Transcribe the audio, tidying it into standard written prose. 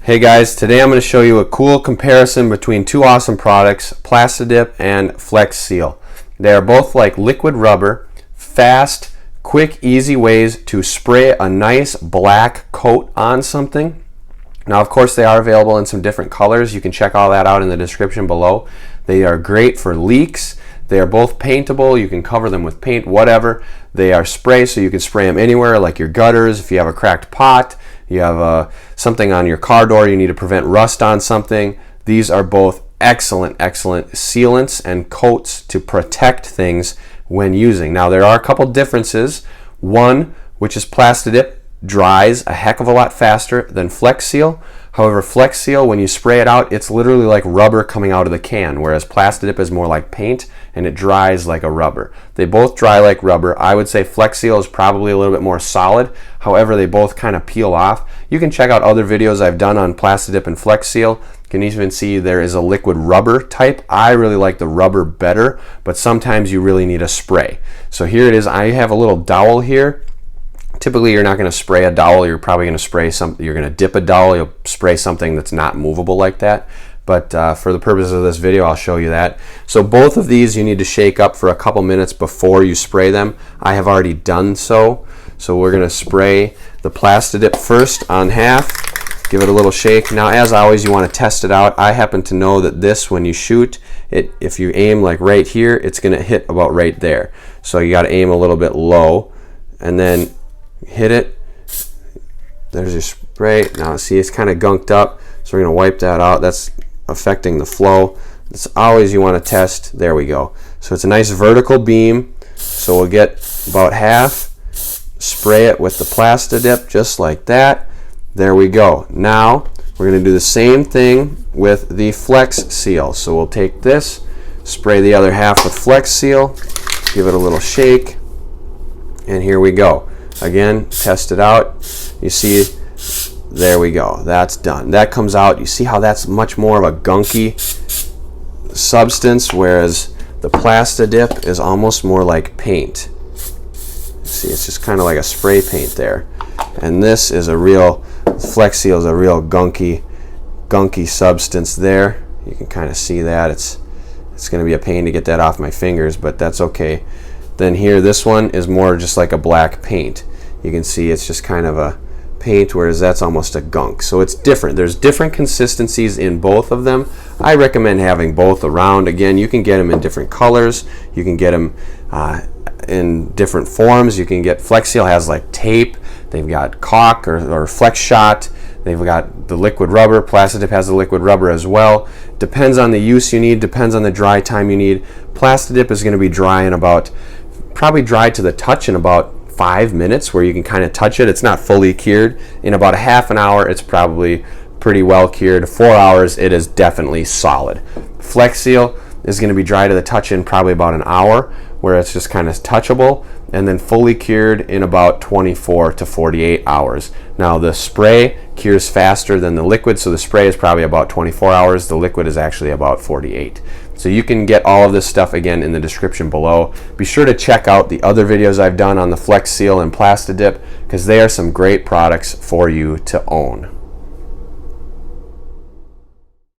Hey guys, today I'm going to show you a cool comparison between two awesome products, Plasti and Flex Seal. They are both like liquid rubber, fast, quick, easy ways to spray a nice black coat on something. Now of course they are available in some different colors. You can check all that out in the description below. They are great for leaks. They are both paintable. You can cover them with paint, whatever. They are spray, so you can spray them anywhere, like your gutters, if you have a cracked pot, you have something on your car door, you need to prevent rust on something. These are both excellent sealants and coats to protect things when using. Now there are a couple differences. One, which is Plasti, dries a heck of a lot faster than Flex Seal. However, Flex Seal, when you spray it out, it's literally like rubber coming out of the can, whereas Plasti is more like paint and it dries like a rubber. They both dry like rubber. I would say Flex Seal is probably a little bit more solid. However, they both kind of peel off. You can check out other videos I've done on Plasti and Flex Seal. You can even see there is a liquid rubber type. I really like the rubber better, but sometimes you really need a spray. So here it is. I have a little dowel here. Typically you're not going to spray a dowel, you're probably going to spray something, you're going to dip a dowel, you'll spray something that's not movable like that. But for the purpose of this video, I'll show you that. So both of these you need to shake up for a couple minutes before you spray them. I have already done so. So we're going to spray the Plasti first on half, give it a little shake. Now as always, you want to test it out. I happen to know that this, when you shoot it, if you aim like right here, it's going to hit about right there. So you got to aim a little bit low and then hit it. There's your spray. Now see, it's kind of gunked up, so we're going to wipe that out. That's affecting the flow. It's always you want to test. There we go. So it's a nice vertical beam. So we'll get about half, spray it with the Plasti just like that. There we go. Now we're going to do the same thing with the Flex Seal. So we'll take this, spray the other half with Flex Seal, give it a little shake, and here we go. Again, test it out. You see, there we go. That's done. That comes out. You see how that's much more of a gunky substance, whereas the Plasti is almost more like paint. See, it's just kind of like a spray paint there. And this is a real, Flex Seal is a real gunky substance there. You can kind of see that. It's going to be a pain to get that off my fingers, but that's okay. Then here, this one is more just like a black paint. You can see it's just kind of a paint, whereas that's almost a gunk. So it's different. There's different consistencies in both of them. I recommend having both around. Again, you can get them in different colors. You can get them in different forms. You can get, Flex Seal has like tape. They've got caulk or Flex Shot. They've got the liquid rubber. Plasti has the liquid rubber as well. Depends on the use you need, depends on the dry time you need. Plasti is going to be dry in about, probably dry to the touch in about 5 minutes, where you can kind of touch it. It's not fully cured. In about a half an hour, it's probably pretty well cured. 4 hours, it is definitely solid. Flex Seal is going to be dry to the touch in probably about an hour, where it's just kind of touchable, and then fully cured in about 24 to 48 hours. Now the spray cures faster than the liquid, so the spray is probably about 24 hours. The liquid is actually about 48. So you can get all of this stuff again in the description below. Be sure to check out the other videos I've done on the Flex Seal and Plasti, because they are some great products for you to own.